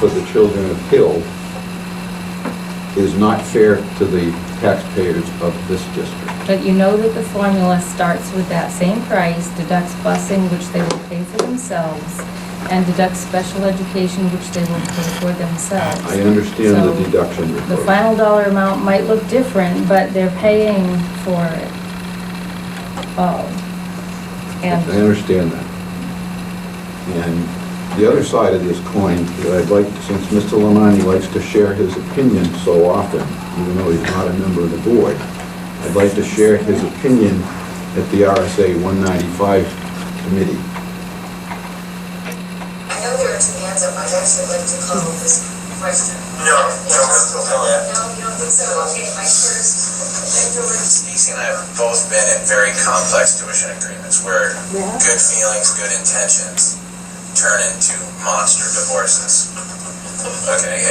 for the children of Hill is not fair to the taxpayers of this district. But you know that the formula starts with that same price, deducts busing, which they will pay for themselves, and deducts special education, which they will pay for themselves. I understand So the deduction you're the quoting. final dollar amount might look different, but they're paying for it all. I And understand that. And the other side of this coin, that I'd like, since Mr. Lamani likes to share his opinion so often, even though he's not a member of the board, I'd like to share his opinion at the RSA 195 committee. I know there are two hands up. I'd actually like to call this question. No, No, you don't think so? Okay, Mike first. Stacy and I have both been in very complex tuition agreements where good feelings, good intentions turn into monster divorces. Okay,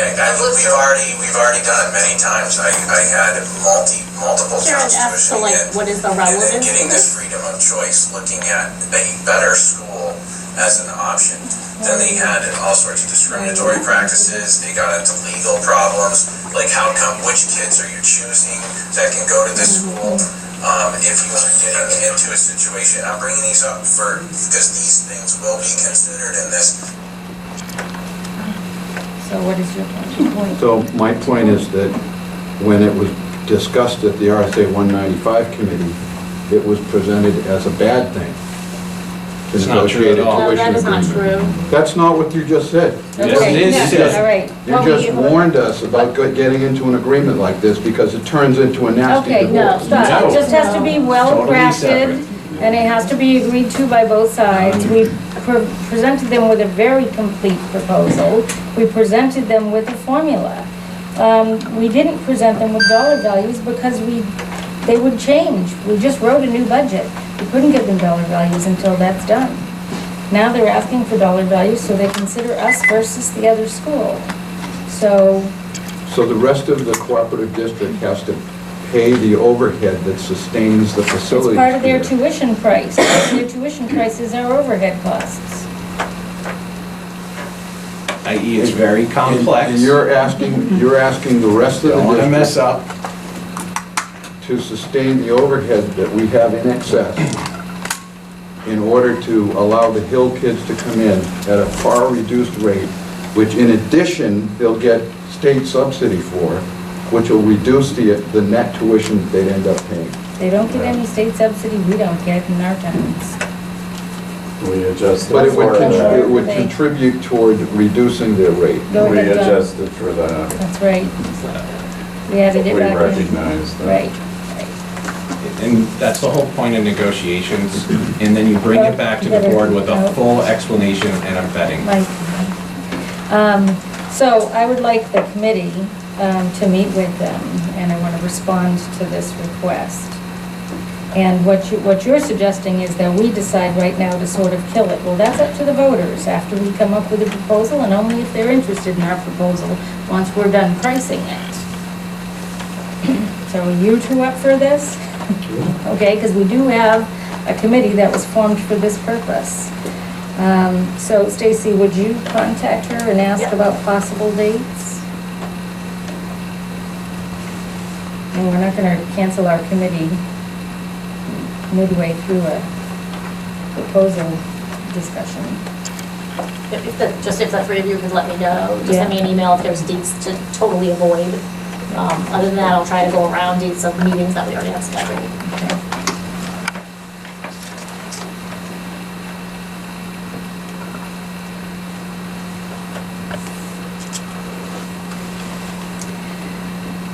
we've already done it many times. I had multiple Sharon jobs asked, so tuitioning like, in, what is the and then relevance getting of this this? freedom of choice, looking at a better school as an option. Then they had all sorts of discriminatory practices. They got into legal problems, like how come, which kids are you choosing that can go to this school? If you are getting into a situation, I'm bringing these up because these things will be considered in this. so what is your point? So my point is that when it was discussed at the RSA 195 committee, it was presented as a bad thing. to It's not true negotiate a at all. No, that tuition is not agreement. true. That's not what you just said. Yes, it is. Okay, Yes. all right. You Well, just we- warned us about getting into an agreement like this because it turns into a nasty Okay, no, divorce. stop. No. It just has to be well Totally crafted, separate. and it has to be agreed to by both sides. We presented them with a very complete proposal. We presented them with a formula. We didn't present them with dollar values because they would change. We just wrote a new budget. We couldn't give them dollar values until that's done. Now they're asking for dollar values, so they consider us versus the other school. So, So the rest of the cooperative district has to pay the overhead that sustains the facilities. it's part of their here. tuition price. Their tuition price is our overhead costs. I.e., it's very complex. And you're asking the rest of the Don't want to mess district up. to sustain the overhead that we have in excess in order to allow the Hill kids to come in at a far reduced rate, which in addition, they'll get state subsidy for, which will reduce the net tuition that they'd end up paying. They don't get any state subsidy, we don't get in our towns. We adjusted But it would, for it would They- contribute toward reducing their rate. Go we ahead, John. adjusted for that. That's right. We added it We back in. recognized that. Right. And that's the whole point of negotiations, and then you bring it back to the board with a full explanation and a vetting. Right. So I would like the committee to meet with them, and I want to respond to this request. And what you're suggesting is that we decide right now to sort of kill it. Well, that's up to the voters after we come up with a proposal, and only if they're interested in our proposal, once we're done pricing it. So are you two up for this? Okay, because we do have a committee that was formed for this purpose. So Stacy, would you contact her and ask Yeah. about possible dates? And we're not gonna cancel our committee midway through a proposal discussion. Just if the three of you could let me know, just send me an email if there's dates to totally avoid. Other than that, I'll try to go around dates of meetings that we already have scheduled. Okay.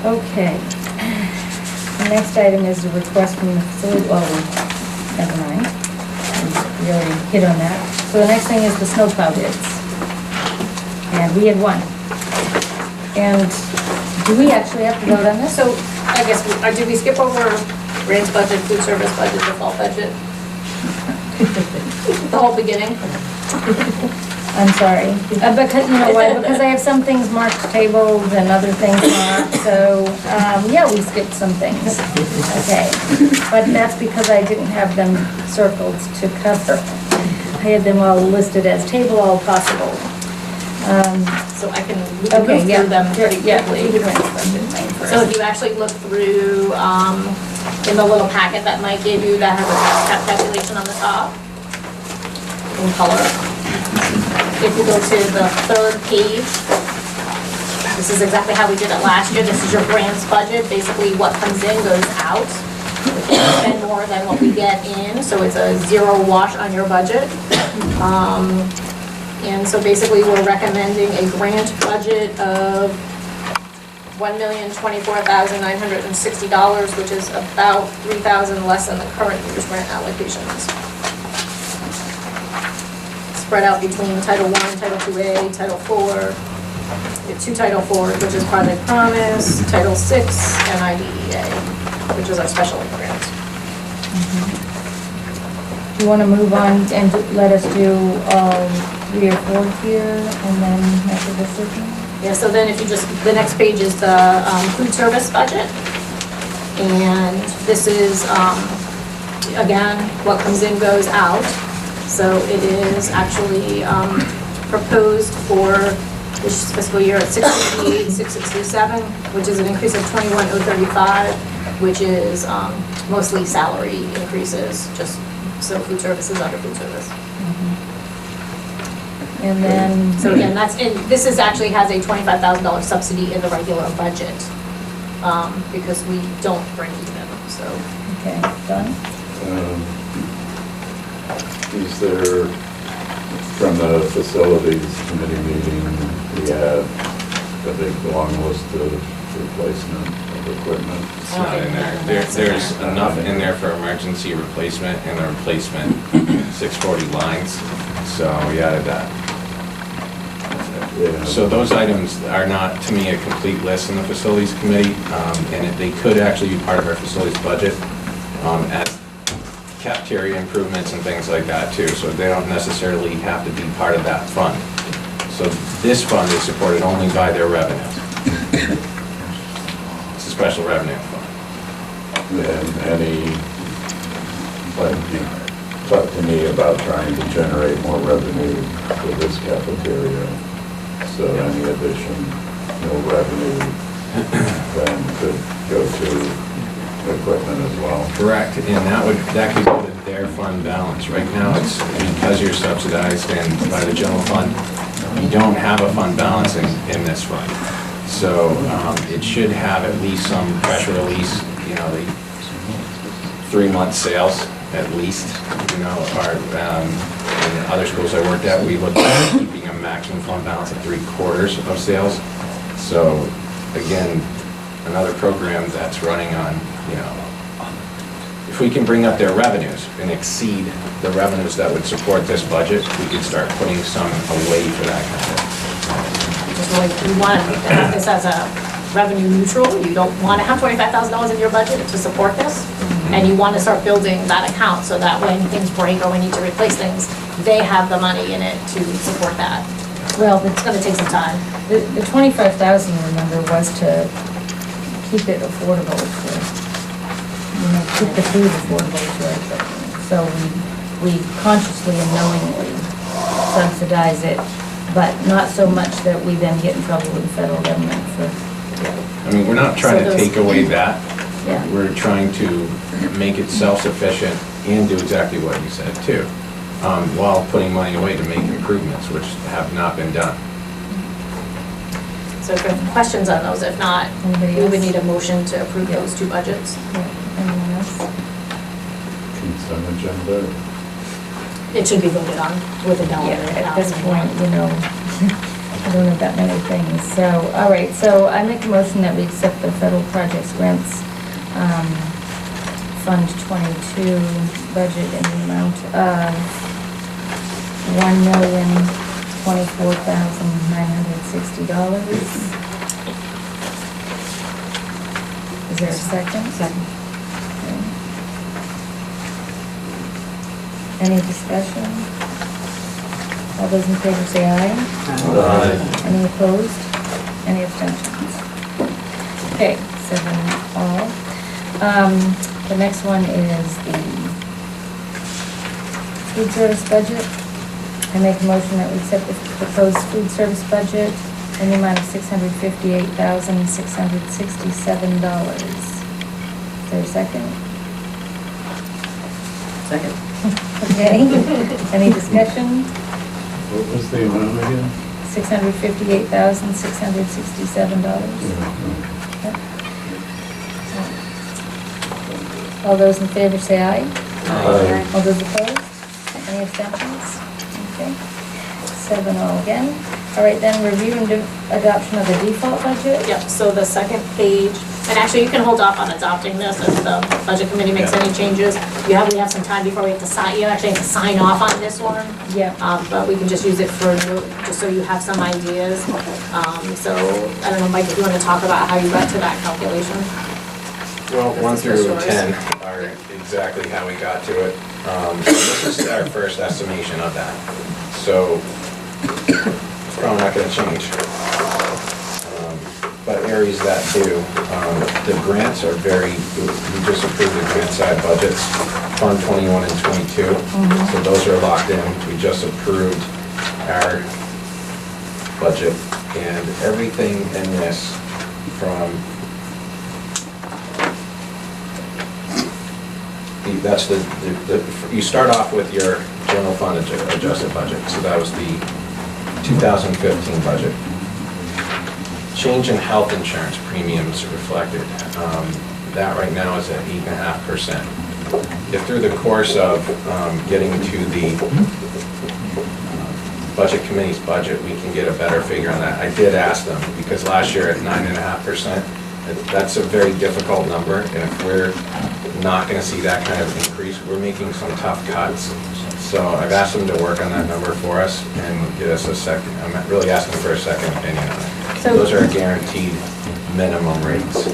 Okay. The next item is a request from the facility, never mind. We already hit on that. So the next thing is the snowplow bids. And we had one. And do we actually have to vote on this? So I guess, did we skip over grants budget, food service budget, default budget? The whole beginning? I'm sorry. Because, you know why? Because I have some things marked tabled and other things not. So, yeah, we skipped some things. Okay. But that's because I didn't have them circled to cover. I had them all listed as table all possible. So we can Okay, move yeah. through them pretty Yeah, quickly. do the grants budget thing first. So if you actually look through, in the little packet that Mike gave you that has a tax cap calculation on the top, in color. If you go to the third page, this is exactly how we did it last year. This is your grants budget. Basically, what comes in goes out. We can't spend more than what we get in, so it's a zero wash on your budget. And so basically, we're recommending a grant budget of $1,024,960, which is about $3,000 less than the current year's grant allocations. Spread out between Title I, Title IIA, Title IV. We have two Title IVs, which is Project Promise, Title VI, and IDEA, which is our special ed grant. Do you want to move on and let us do 3 or 4 here and then make a decision? Yeah, so then if you just, the next page is the food service budget. And this is, again, what comes in goes out. So it is actually proposed for this fiscal year at $668,667, which is an increase of $21,035, which is mostly salary increases, just so food service is under food service. And then, So again, this is actually has a $25,000 subsidy in the regular budget, because we don't break even, so. okay, done? Is there, from the facilities committee meeting, we had a big long list of replacement of equipment? It's not in there. There's enough in there for emergency replacement and the replacement 640 lines, so we added that. Yeah. So those items are not, to me, a complete list in the facilities committee, and they could actually be part of our facilities budget as cafeteria improvements and things like that too, so they don't necessarily have to be part of that fund. So this fund is supported only by their revenues. It's a special revenue fund. And like you talked to me about trying to generate more revenue for this cafeteria. So any addition, no revenue, then could go to equipment as well. Correct, and that could go to their fund balance. Right now, it's because you're subsidized and by the general fund, you don't have a fund balance in this fund. So it should have at least some pressure release, the 3-month sales at least, or in other schools I worked at, we looked at keeping a maximum fund balance of 3/4 of sales. So again, another program that's running on, if we can bring up their revenues and exceed the revenues that would support this budget, we could start putting some away for that kind of. Just like, we want to have this as a revenue neutral. You don't want to have $25,000 in your budget to support this. And you want to start building that account so that when things break or we need to replace things, they have the money in it to support that. Well, It's going to take some time. the 25,000, remember, was to keep it affordable to, keep the food affordable to our children. So we consciously and knowingly subsidize it, but not so much that we then get in trouble with the federal government for, I mean, we're not trying to take away that. yeah. We're trying to make it self-sufficient and do exactly what you said too, while putting money away to make improvements, which have not been done. So if you have questions on those, if not, Anybody we would else? need a motion to approve those two budgets. Yeah. Anyone else? Consent agenda. It should be voted on with a dollar. Yeah, at this point, I don't have that many things. So, all right, so I make a motion that we accept the federal projects grants, Fund 22 budget in the amount of $1,024,960. Is there a second? Second. Any discussion? All those in favor say aye. Aye. Any opposed? Any abstentions? Okay, 7 all. The next one is the food service budget. I make a motion that we accept the proposed food service budget in the amount of $658,667. Is there a second? Second. Okay, any discussion? What was the amount again? $658,667. All those in favor say aye. Aye. All those opposed? Any abstentions? Okay, 7-0 again. All right, then review and adoption of the default budget. Yep, so the second page, and actually you can hold off on adopting this if the budget committee makes any changes. We have some time before we have to sign, you actually have to sign off on this one. Yeah. But we can just use it for, just so you have some ideas. So, I don't know, Mike, if you want to talk about how you got to that calculation? Well, This 1 is through yours. 10 are exactly how we got to it. This is our first estimation of that. So it's probably not gonna change. But areas that do, the grants are we just approved the grant side budgets, Fund 21 and 22. So those are locked in. We just approved our budget, and everything in this from that's you start off with your general fund adjusted budget, so that was the 2015 budget. Change in health insurance premiums reflected, that right now is at 8.5%. If through the course of getting to the budget committee's budget, we can get a better figure on that. I did ask them, because last year at 9.5%, that's a very difficult number, and if we're not gonna see that kind of increase, we're making some tough cuts. So I've asked them to work on that number for us and get us a second, I'm really asking for a second opinion on it. So- Those are guaranteed minimum rates.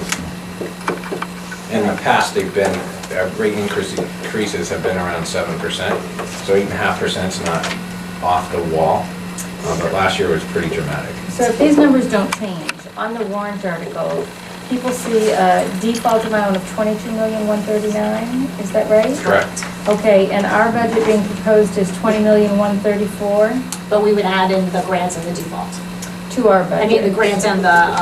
In the past, they've been, rate increases have been around 7%, so 8.5% is not off the wall, but last year was pretty dramatic. So if these numbers don't change, on the warrant article, people see a default amount of $22,139,000, is that right? Correct. Okay, and our budget being proposed is $20,134,000 But we would add in the grants and the default. to our budget. I mean, the grants and the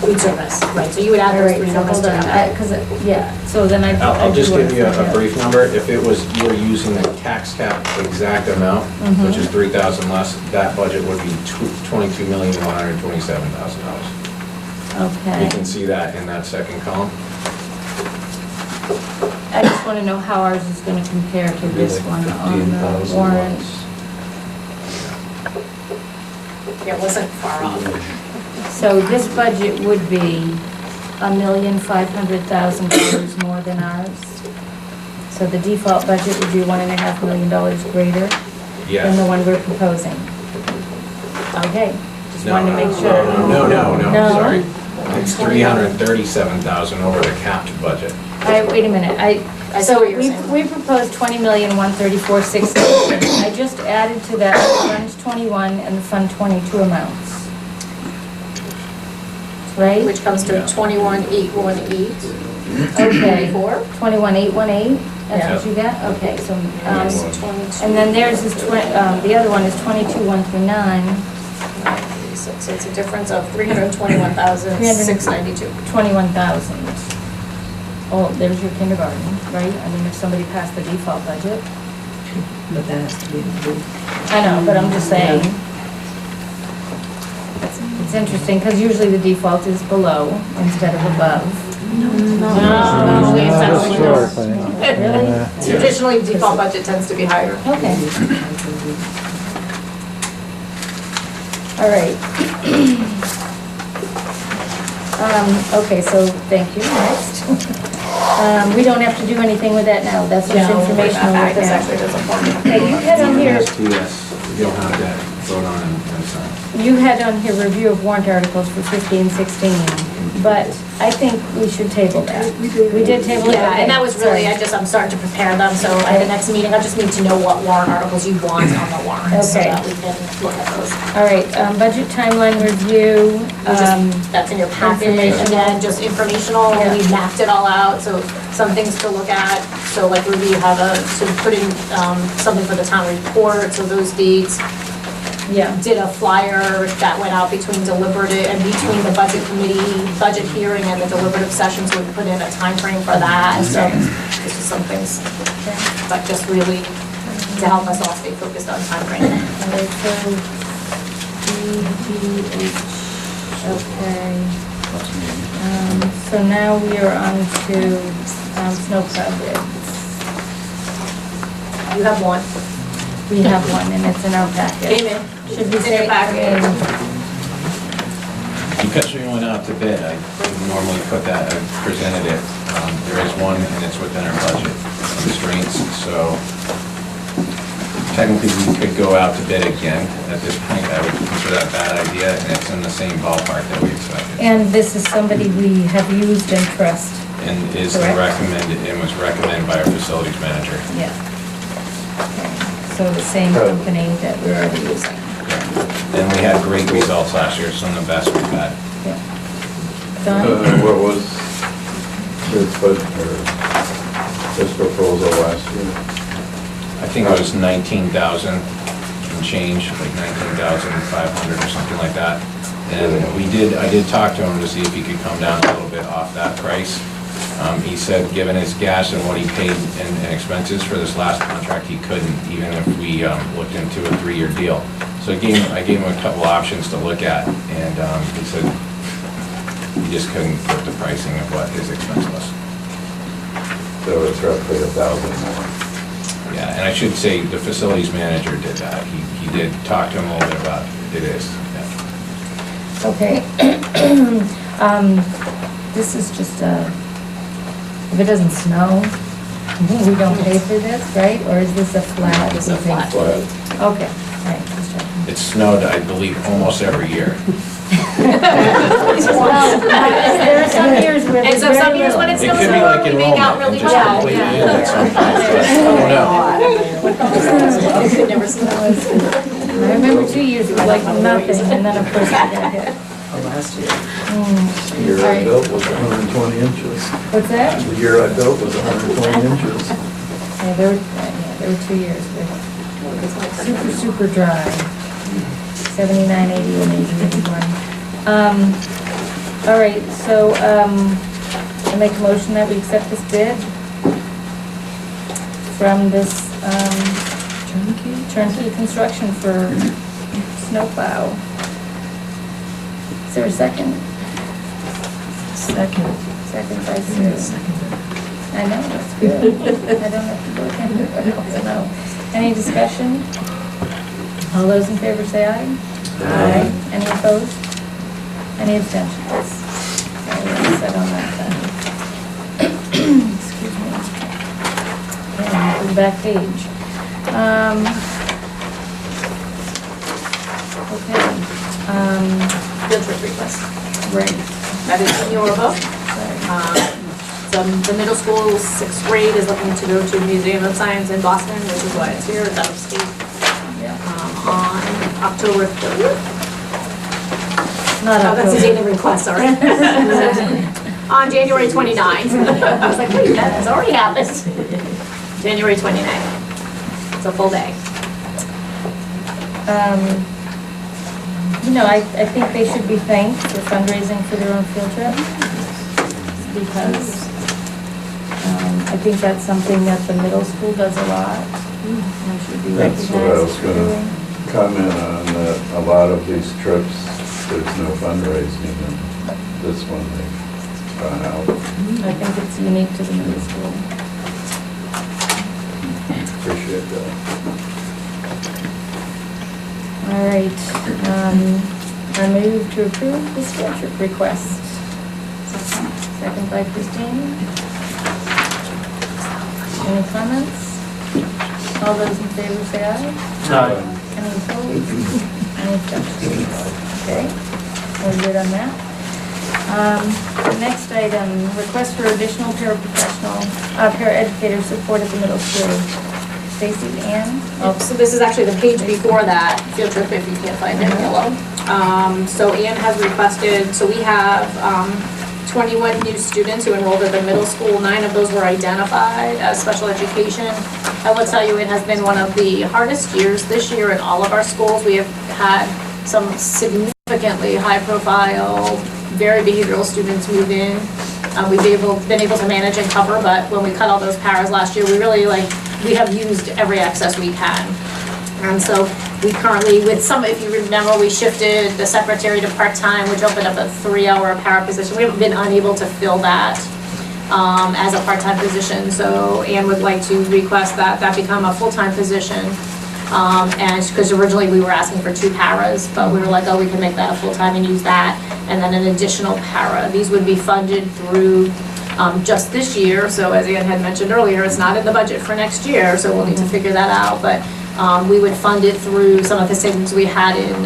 food service, right, so you would add All those right, three so numbers hold on, together. because, yeah, so then I. I'll just do give you want to a brief number. If it was, you were using the tax cap exact amount, which is 3,000 less, that budget would be $22,127,000. Okay. You can see that in that second column. I just want to know how ours is going to compare to this one on the warrant. Yeah, it wasn't far off. So this budget would be $1,500,000 more than ours. So the default budget would be $1.5 million greater than the Yes. one we're proposing. Okay, just wanted to make sure. No, No? sorry. It's 337,000 over the capped budget. All right, wait a minute, I see what you're saying. we proposed $20,134,600. I just added to that Fund 21 and the Fund 22 amounts. Right? Which comes to 21,818. Okay. 4? 21,818, that's what Yeah. you got? Okay, so, 22. and then theirs is, the other one is 22,139, So it's a difference of 321,692. 21,000. Oh, there's your kindergarten, right? I mean, if somebody passed the default budget. But that has to be the I know, but I'm just saying. It's interesting, because usually the default is below instead of above. No, usually it's actually no. Really? Traditionally, default budget tends to be higher. Okay. All right. Okay, so thank you. Next. We don't have to do anything with that now. That's just informational with This that. actually doesn't form. Okay, you had on here, STS, you don't have that vote on and sign. you had on here review of warrant articles for 15, 16. but I think we should table that. We did table it? Yeah, and that was really, Okay, I'm starting to prepare them, so at the next meeting, I just need to know what warrant articles you want on the warrant, so Okay. that we can look at those. sorry. All right, budget timeline review, That's in your packet, informational. again, just informational, Yeah. we mapped it all out, so some things to look at. So like Ruby, you have to put in something for the town report, so those dates. yeah, Did a flyer that went out between deliberative, and between the budget committee, budget hearing and the deliberative session, so we put in a time frame for that, so this is some things, but just really to help us all stay focused on time frame. all right, so, DGH, okay. So now we are on to, snowplow bids. You have one. We have one, and it's in our packet. Came in. Should we It's in your say, packet. Because we went out to bid, I would normally put that, I presented it. There is one, and it's within our budget constraints, so technically we could go out to bid again. At this point, I would consider that a bad idea, and it's in the same ballpark that we expected. and this is somebody we have used and trust. And is Correct. recommended, and was recommended by our facilities manager. Yeah. Okay, so the same company that we're already using. And we had great results last year, some of the best we've had. Yeah. Don? What was this budget, or this proposal last year? I think it was 19,000 and change, like 19,500 or something like that. And I did talk to him to see if he could come down a little bit off that price. He said, given his gas and what he paid in expenses for this last contract, he couldn't, even if we looked into a 3-year deal. So I gave him a couple options to look at, and he said he just couldn't put the pricing of what his expense was. So it's roughly 1,000 more. Yeah, and I should say, the facilities manager did that. He did talk to him a little bit about it is, yeah. Okay. This is just if it doesn't snow, we don't pay for this, right? Or is this a flat? It's a flat. Flat. Okay, all right, just checking. It snowed, I believe, almost every year. Well, there are some years where And there's so some very years when little. it's It still could be snowing, like we in make out Rome, really and just well. completely Yeah. in it sometimes, but I don't know. It could never snow. I remember 2 years with like nothing, and then of course it got hit. Last year. The year All I right. built was 120 inches. What's that? The year I built was 120 inches. Yeah, there were 2 years with super dry. 79, 80, and 81. All right, so, I make a motion that we accept this bid from this, turnkey construction for snowplow. Is there a second? Second. Second by Sue. I know, that's good. I don't have to look into it, I know. Any discussion? All those in favor say aye. Aye. Any opposed? Any abstentions? Okay, we're set on that then. Excuse me. Okay, to the back page. Okay, Field trip request. right. That is in your book. The middle school, 6th grade, is looking to go to the Museum of Science in Boston, which is why it's here, it's out of state, on October 30th. Not Oh, that's the date October. of request, sorry. On January 29th. I was like, wait, that has already happened. January 29th. It's a full day. You know, I think they should be thanked for fundraising for their own field trip. Because, I think that's something that the middle school does a lot. And should be That's what I was recognized for gonna doing. comment on, that a lot of these trips, there's no fundraising, and this one they've gone out. I think it's unique to the middle school. Appreciate that. All right, I move to approve this field trip request. Second by Christine. Any comments? All those in favor say aye. Aye. Any opposed? Any abstentions? Okay, we're good on that. The next item, request for additional paraeducator support at the middle school. Stacy, Ann? Oh, so this is actually the page before that, field trip if you can't find it in yellow. So Ann has requested, so we have 21 new students who enrolled at the middle school. 9 of those were identified as special education. I will tell you, it has been one of the hardest years this year in all of our schools. We have had some significantly high-profile, very behavioral students move in. We've been able to manage and cover, but when we cut all those paras last year, we really we have used every access we can. And so we currently, with some, if you remember, we shifted the secretary to part-time, which opened up a 3-hour para position. We haven't been unable to fill that as a part-time position. So Ann would like to request that become a full-time position. And because originally we were asking for 2 paras, but we were like, oh, we can make that a full-time and use that. And then an additional para. These would be funded through just this year. So as Ann had mentioned earlier, it's not in the budget for next year, so we'll need to figure that out. But we would fund it through some of the savings we had in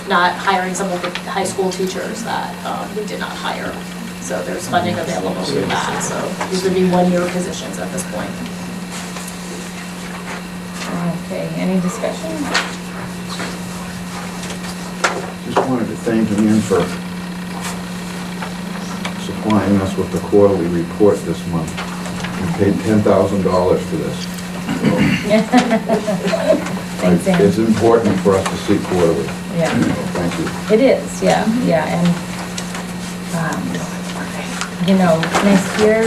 not hiring some of the high school teachers that we did not hire. So there's funding available for that. So these would be 1-year positions at this point. Okay, any discussion? Just wanted to thank Ian for supplying us with the quarterly report this month. We paid $10,000 for this. Thanks, Ann. It's important for us to see quarterly. Yeah. Thank you. It is, yeah, and, next year,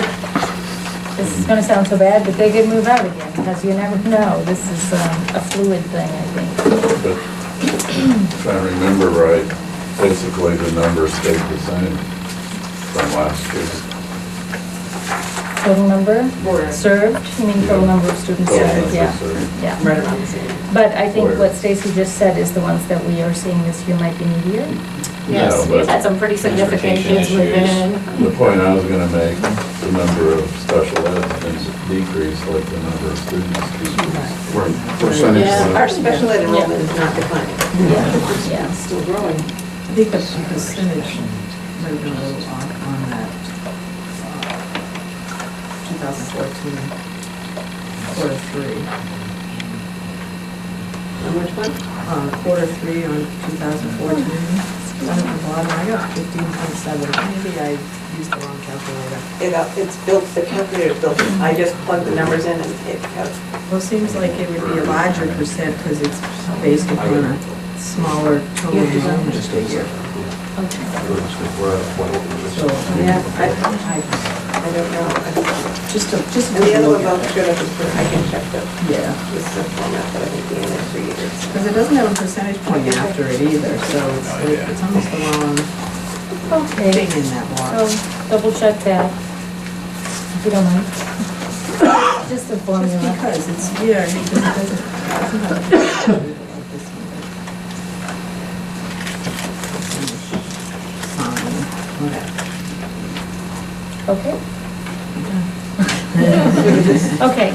this is gonna sound so bad, but they could move out again, because you never know. This is a fluid thing, I think. But if I remember right, basically the numbers stayed the same from last year. Total number served, you mean total number of students Total served, numbers yeah. served. Yeah. Right around the same. But I think what Stacy just said is the ones that we are seeing this year might be needier. Yes, No, we've but- had some pretty significant Transportation kids move in. The point I was gonna make, the number of special ed has decreased like the number of students decreased. Right. Percentage. Yeah. Our special ed enrollment is not declining. Yeah. It's still growing. I think the percentage might have been a little off on that 2014 quarter 3. On which one? Quarter 3 on 2014. Down at the bottom, I got 15.7. Maybe I used the wrong calculator. It's built, the calculator built, I just plugged the numbers in and it has. Well, it seems like it would be a larger percent because it's based upon a smaller total enrollment figure. So, Yeah, I don't know. just And the other one about should have been, I can check the, yeah. this is the format that I think the other 3 years. Because it doesn't have a percentage point after it either, so it's almost the wrong Okay, thing in that so box. double check that, if you don't mind. Just the Just formula. because it's, yeah, because it doesn't have a percentage like this one. Fine, whatever. Okay. Okay.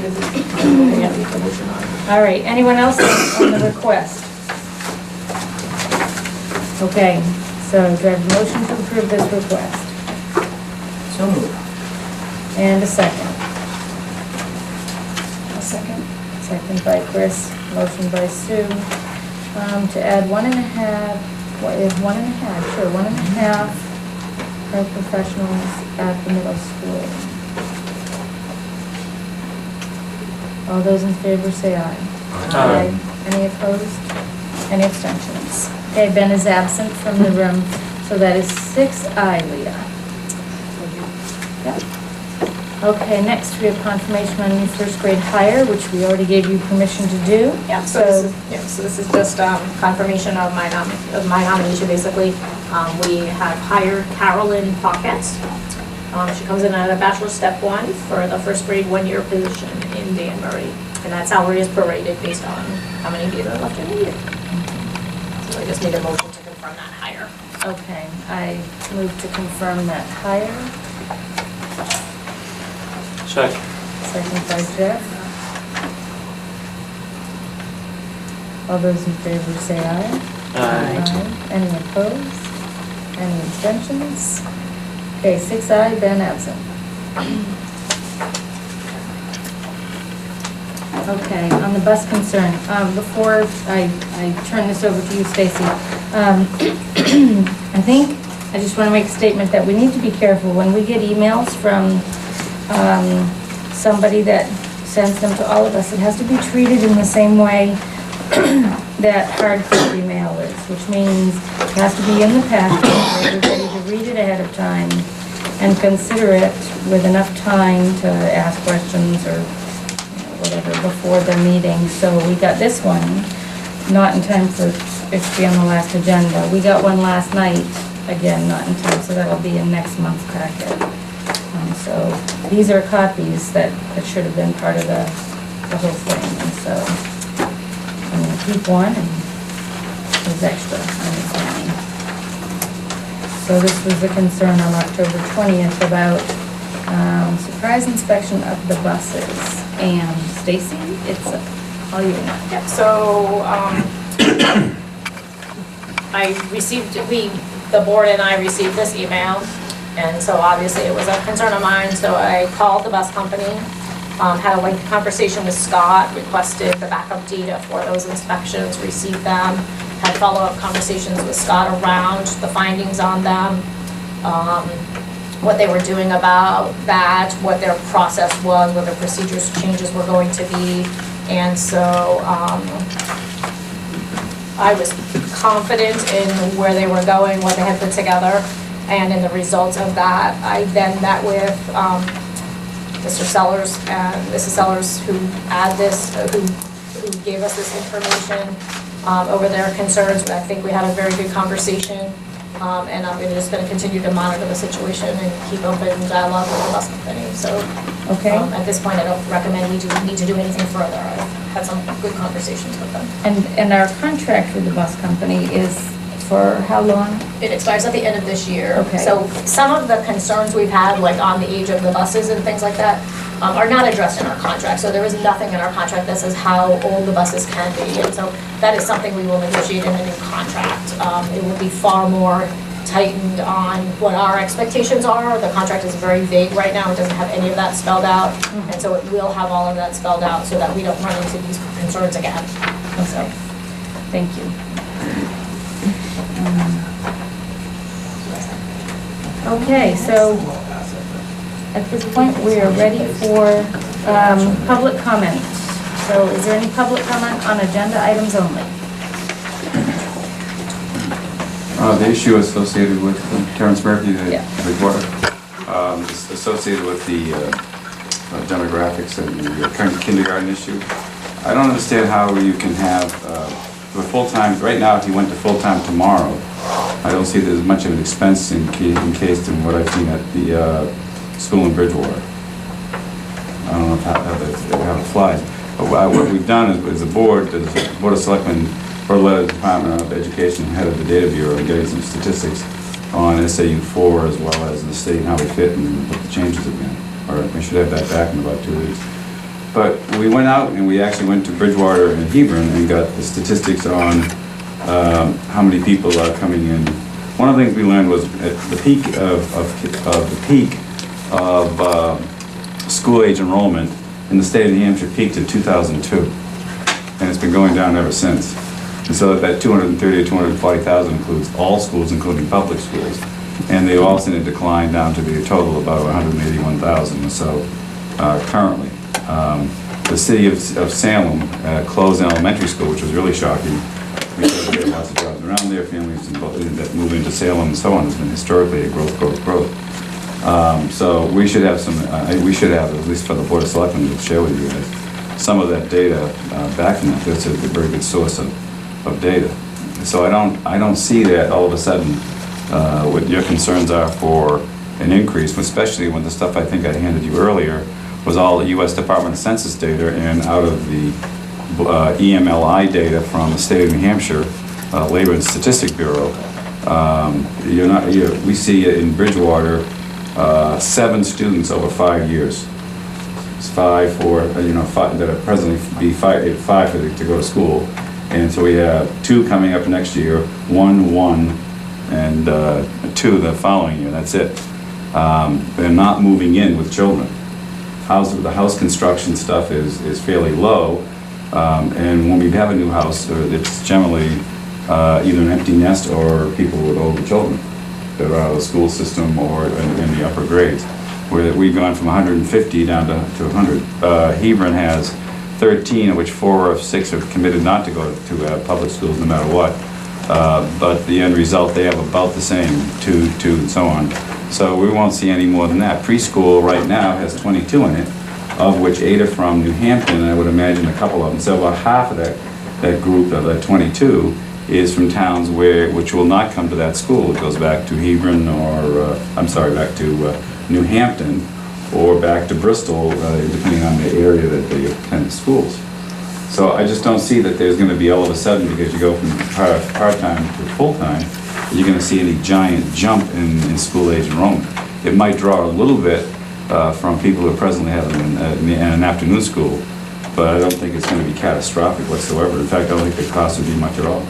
All right, anyone else on the request? Okay, so do I have a motion to approve this request? So moved. And a second. A second. Second by Chris, motion by Sue, to add 1.5, sure, 1.5 paraprofessionals at the middle school. All those in favor say aye. Aye. Any opposed? Any abstentions? Okay, Ben is absent from the room, so that is 6 aye, Leah. Yep. Okay, next we have confirmation on new first grade hire, which we already gave you permission to do. Yeah, so this is just confirmation of my nomination, basically. We have hired Carolyn Pocket. She comes in at a bachelor step 1 for the first grade 1-year position in Danbury. And that salary is prorated based on how many days are left in the year. So I just need a motion to confirm that hire. Okay, I move to confirm that hire. Second. Second by Jeff. All those in favor say aye. Aye. Any opposed? Any abstentions? Okay, 6 Ben absent. Okay, on the bus concern, before I turn this over to you, Stacy, I think, I just want to make a statement that we need to be careful when we get emails from somebody that sends them to all of us. It has to be treated in the same way that hard copy mail is, which means it has to be in the packet for everybody to read it ahead of time and consider it with enough time to ask questions or whatever before the meeting. So we got this one, not in time for it to be on the last agenda. We got one last night, again, not in time, so that'll be in next month's packet. So these are copies that should have been part of the whole thing, and so I'm gonna keep one and there's extra on this line. So this was a concern on October 20th about surprise inspection of the buses. And Stacy, it's all you. Yep, so, the board and I received this email, and so obviously it was a concern of mine, so I called the bus company, had a lengthy conversation with Scott, requested the backup data for those inspections, received them, had follow-up conversations with Scott around the findings on them, what they were doing about that, what their process was, what their procedures changes were going to be. And so I was confident in where they were going, what they had put together, and in the results of that. I then met with Mr. Sellers and Mrs. Sellers, who who gave us this information over their concerns. I think we had a very good conversation. And I'm just going to continue to monitor the situation and keep open dialogue with the bus company. So Okay. At this point, I don't recommend we need to do anything further. I've had some good conversations with them. And our contract with the bus company is for how long? It expires at the end of this year. Okay. So some of the concerns we've had, like on the age of the buses and things like that, are not addressed in our contract. So there is nothing in our contract that says how old the buses can be. And so that is something we will negotiate in a new contract. It will be far more tightened on what our expectations are. The contract is very vague right now. It doesn't have any of that spelled out. And so it will have all of that spelled out so that we don't run into these concerns again. So, Thank you. Okay, so at this point, we are ready for public comment. So is there any public comment on agenda items only? The issue associated with Terrence Murphy, the Yeah. reporter, is associated with the demographics and the kindergarten issue. I don't understand how you can have a full-time, right now, if he went to full-time tomorrow, I don't see there's much of an expense encased in what I've seen at the school in Bridgewater. I don't know how it flies. But what we've done is, as a board, the Board of Selectmen, or the Department of Education, head of the Data Bureau, getting some statistics on SAU4 as well as the state and how they fit and what the changes have been. Or we should have that back in about 2 weeks. But we went out and we actually went to Bridgewater and Hebron and got the statistics on how many people are coming in. One of the things we learned was at the peak of school age enrollment in the state of New Hampshire peaked in 2002, and it's been going down ever since. And so that 230 to 240,000 includes all schools, including public schools, and they've all seen a decline down to be a total of about 181,000 or so currently. The city of Salem closed an elementary school, which was really shocking, because they have lots of jobs around there, families that move into Salem and so on. Has been historically a growth. So we should have we should have, at least for the Board of Selectmen, to share with you guys, some of that data backing that. That's a very good source of data. So I don't see that all of a sudden what your concerns are for an increase, especially when the stuff I think I handed you earlier was all the U.S. Department of Census data and out of the EMLI data from the state of New Hampshire Labor and Statistics Bureau. We see in Bridgewater 7 students over 5 years. It's 5 for five, that are presently be 5 to go to school, and so we have 2 coming up next year, 1, and 2 the following year. That's it. they're not moving in with children. The house construction stuff is fairly low, and when we have a new house, it's generally either an empty nest or people with older children that are out of the school system or in the upper grades, where we've gone from 150 down to 100. Hebron has 13, of which 4 of 6 have committed not to go to public schools no matter what. But the end result, they have about the same, 2, and so on. So we won't see any more than that. Preschool right now has 22 in it, of which 8 are from New Hampton, and I would imagine a couple of them. So about half of that group of that 22 is from towns which will not come to that school. It goes back to Hebron or, back to New Hampton or back to Bristol, depending on the area that they attend the schools. So I just don't see that there's going to be all of a sudden, because you go from part-time to full-time, you're going to see any giant jump in school-age enrollment. It might draw a little bit from people who presently have an afternoon school, but I don't think it's going to be catastrophic whatsoever. In fact, I don't think the cost would be much at all.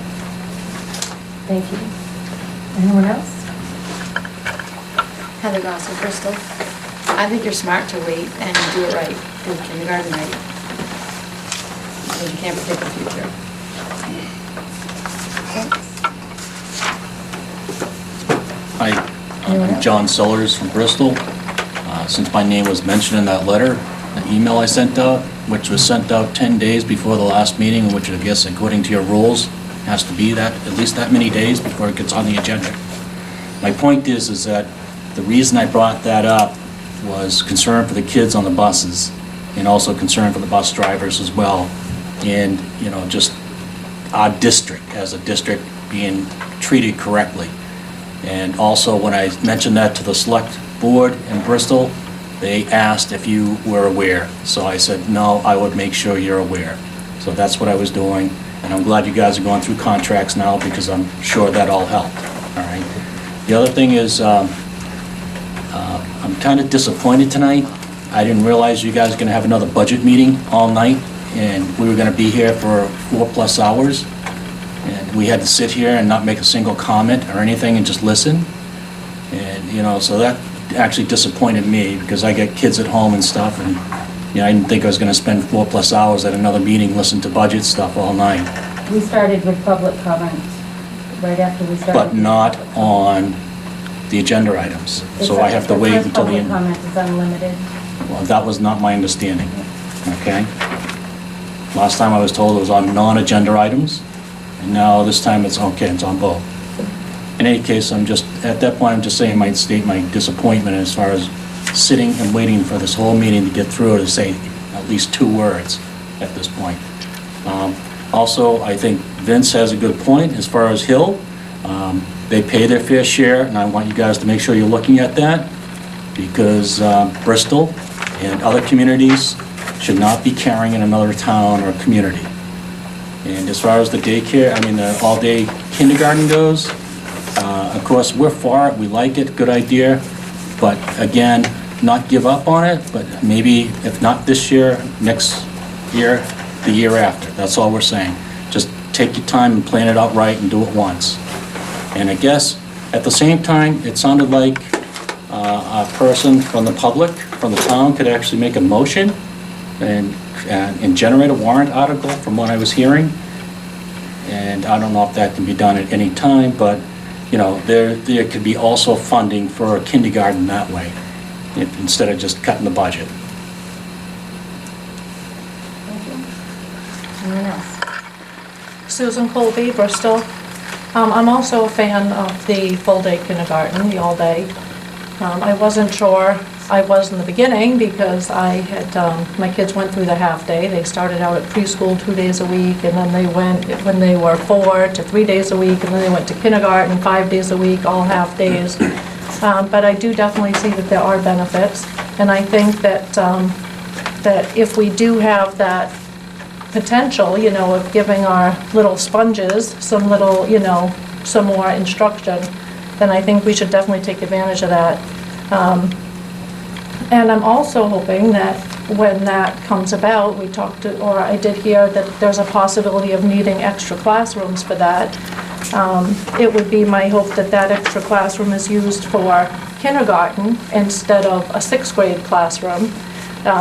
Thank you. Anyone else? Heather Goss in Bristol. I think you're smart to wait and do it right, do kindergarten right. Because you can't predict the future. Anyone I'm else? John Sellers from Bristol. Since my name was mentioned in that letter, an email I sent out, which was sent out 10 days before the last meeting, which I guess according to your rules, has to be that, at least that many days before it gets on the agenda. My point is that the reason I brought that up was concern for the kids on the buses and also concern for the bus drivers as well. And, just our district as a district being treated correctly. And also when I mentioned that to the select board in Bristol, they asked if you were aware. So I said, no, I would make sure you're aware. So that's what I was doing. And I'm glad you guys are going through contracts now because I'm sure that all helped. All right. The other thing is, I'm kind of disappointed tonight. I didn't realize you guys are going to have another budget meeting all night, and we were going to be here for 4+ hours. And we had to sit here and not make a single comment or anything and just listen. And, so that actually disappointed me because I get kids at home and stuff, and I didn't think I was going to spend 4+ hours at another meeting listening to budget stuff all night. We started with public comment right after we started. But not on the agenda items. So I have to wait until the Public end. comment is unlimited. Well, that was not my understanding, okay? Last time I was told it was on non-agenda items, and now this time it's okay, it's on both. In any case, at that point, I'm just saying, I state my disappointment as far as sitting and waiting for this whole meeting to get through to say at least 2 words at this point. Also, I think Vince has a good point as far as Hill. They pay their fair share, and I want you guys to make sure you're looking at that, because Bristol and other communities should not be carrying in another town or community. And as far as the daycare, the all-day kindergarten goes, of course, we're for it, we like it, good idea, but again, not give up on it, but maybe if not this year, next year, the year after. That's all we're saying. Just take your time and plan it out right and do it once. And I guess at the same time, it sounded like a person from the public, from the town, could actually make a motion and generate a warrant article from what I was hearing. And I don't know if that can be done at any time, but there could be also funding for a kindergarten that way, instead of just cutting the budget. Anyone else? Susan Colby, Bristol. I'm also a fan of the full-day kindergarten, the all-day. I wasn't sure I was in the beginning because I had, my kids went through the half-day. They started out at preschool 2 days a week, and then they went, when they were 4, to 3 days a week, and then they went to kindergarten 5 days a week, all half-days. But I do definitely see that there are benefits, and I think that, that if we do have that potential, of giving our little sponges some little, some more instruction, then I think we should definitely take advantage of that. And I'm also hoping that when that comes about, I did hear that there's a possibility of needing extra classrooms for that. It would be my hope that that extra classroom is used for kindergarten instead of a sixth grade classroom,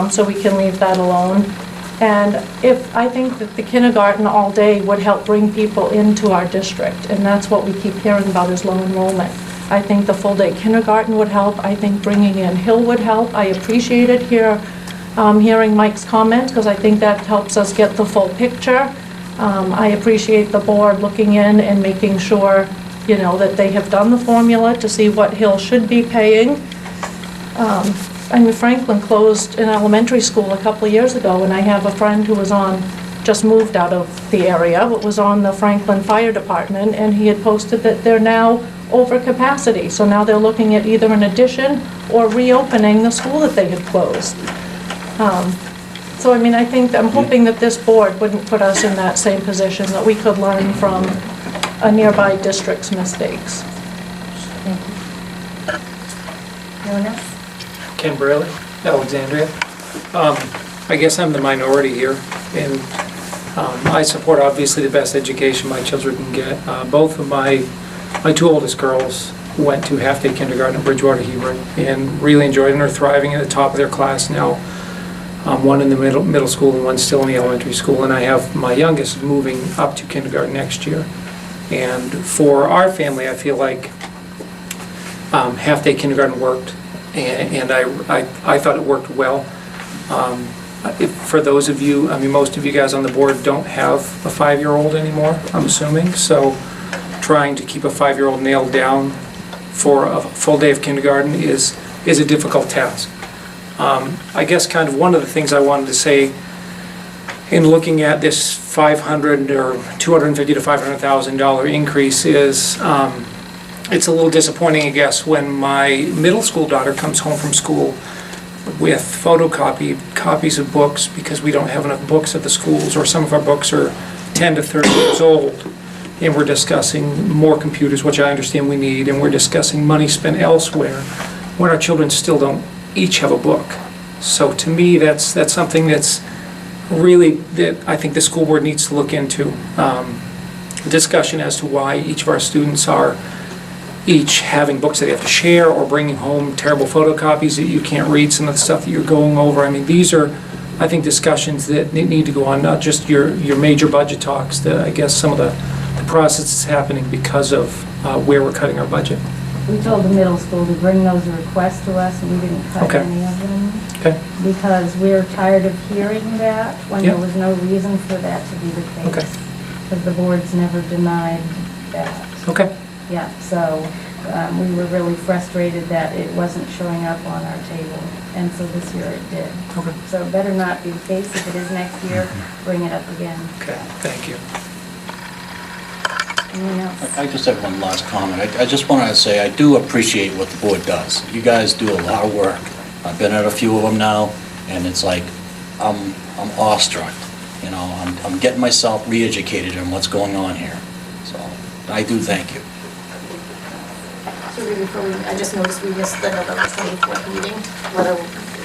so we can leave that alone. And I think that the kindergarten all day would help bring people into our district, and that's what we keep hearing about is low enrollment. I think the full-day kindergarten would help. I think bringing in Hill would help. I appreciated hearing Mike's comments, because I think that helps us get the full picture. I appreciate the board looking in and making sure, that they have done the formula to see what Hill should be paying. Franklin closed an elementary school a couple of years ago, and I have a friend who was just moved out of the area, but was on the Franklin Fire Department, and he had posted that they're now over capacity. So now they're looking at either an addition or reopening the school that they had closed. So I'm hoping that this board wouldn't put us in that same position, that we could learn from a nearby district's mistakes. Thank you. Anyone else? Ken Braley, Alexandria. I guess I'm the minority here, and I support obviously the best education my children can get. Both of my two oldest girls went to half-day kindergarten at Bridgewater Hebron and really enjoyed it and are thriving at the top of their class now. One in the middle school and one still in the elementary school, and I have my youngest moving up to kindergarten next year. And for our family, I feel like half-day kindergarten worked, and I thought it worked well. For those of you, most of you guys on the board don't have a 5-year-old anymore, I'm assuming, so trying to keep a 5-year-old nailed down for a full day of kindergarten is a difficult task. I guess kind of one of the things I wanted to say in looking at this $500 or $250,000 to $500,000 increase is it's a little disappointing, I guess, when my middle school daughter comes home from school with copies of books, because we don't have enough books at the schools, or some of our books are 10 to 30 years old, and we're discussing more computers, which I understand we need, and we're discussing money spent elsewhere when our children still don't each have a book. So to me, that's something that's really, that I think the school board needs to look into. Discussion as to why each of our students are each having books that they have to share, or bringing home terrible photocopies that you can't read some of the stuff that you're going over. These are, I think, discussions that need to go on, not just your major budget talks, I guess some of the process that's happening because of where we're cutting our budget. We told the middle school to bring those requests to us, and we didn't cut any of them. Okay. Because we're tired of hearing that when Yeah. there was no reason for that to be the case. Okay. Because the board's never denied that. Okay. Yeah, so we were really frustrated that it wasn't showing up on our table, and so this year it did. Okay. So it better not be the case. If it is next year, bring it up again. Okay, thank you. Anyone else? I just have one last comment. I just wanted to say, I do appreciate what the board does. You guys do a lot of work. I've been at a few of them now, and it's like, I'm awestruck. I'm getting myself re-educated on what's going on here. So, I do thank you. I just noticed we missed the November 24th meeting,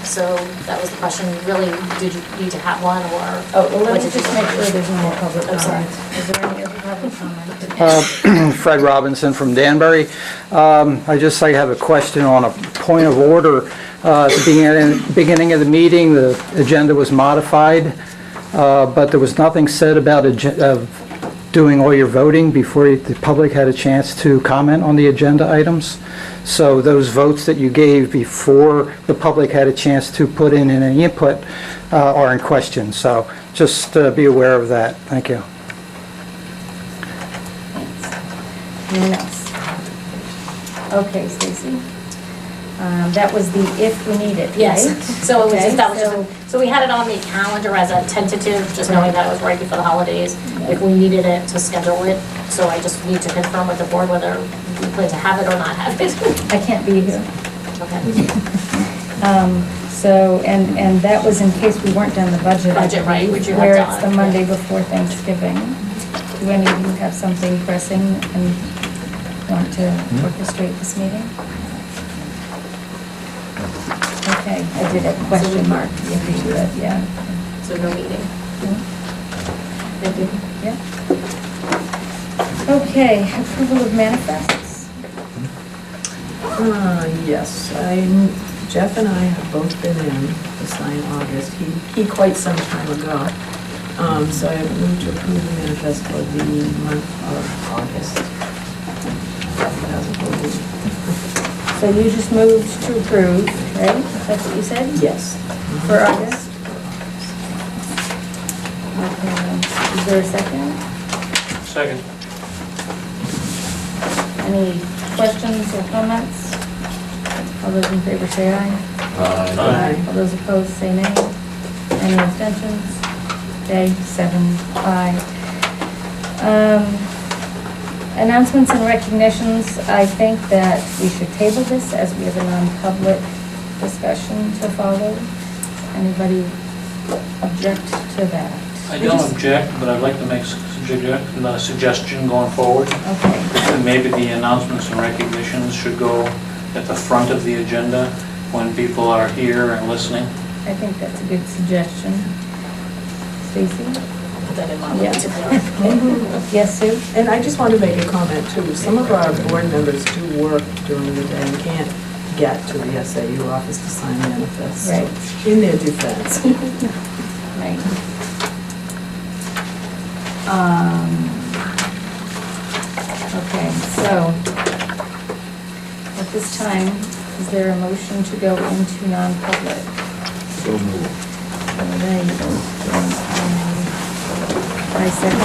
so that was the question, really, did you need to have one, or? Oh, well, let what me did you just make want? sure there's no more public I'm sorry. comment. Is there any other public comment? Fred Robinson from Danbury. I just have a question on a point of order. At the beginning of the meeting, the agenda was modified, but there was nothing said about doing all your voting before the public had a chance to comment on the agenda items. So those votes that you gave before the public had a chance to put in any input are in question. So just be aware of that. Thank you. Anyone else? Okay, Stacy. That was the if we need it, Yes, right? so it was, Okay, that was just, so we had it on the calendar as a tentative, just knowing that it was right before the holidays, if we needed it to schedule it. So I just need to confirm with the board whether we plan to have it or not have it. I can't be here. Okay. So, and that was in case we weren't done the budget. I Budget, right, believe, which you had where done, it's the yeah. Monday before Thanksgiving. Do any of you have something pressing and want to orchestrate this meeting? Okay, I did a question mark, if you could, yeah. So no meeting. Thank you. Yeah. Okay, approval of manifests. Yes, Jeff and I have both been in to sign August, he quite some time ago. So I moved to approve the manifest for the month of August. 2014. So you just moved to approve, right? That's what you said? Yes. For August? Okay, is there a second? Second. Any questions or comments? All those in favor say aye. Aye. All those opposed say nay. Any abstentions? Okay, 7-5. Announcements and recognitions, I think that we should table this as we have a non-public discussion to follow. Anybody object to that? I don't object, but I'd like to make a suggestion going forward. Okay. And maybe the announcements and recognitions should go at the front of the agenda when people are here and listening. I think that's a good suggestion. Stacy? Put that in my Yeah. list. Yes, Sue? And I just want to make a comment too. Some of our board members do work during the day and can't get to the SAU office to sign manifests. So Right. in their defense. Right. Okay, so at this time, is there a motion to go into non-public? So moved. All right. I second that.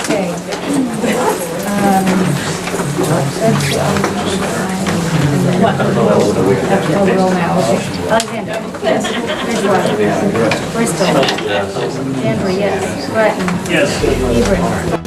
Okay. Oh, roll now, okay. Alexander? Yes. Bridgewater? Bristol? Danbury, yes. Bratton? Yes. Hebron?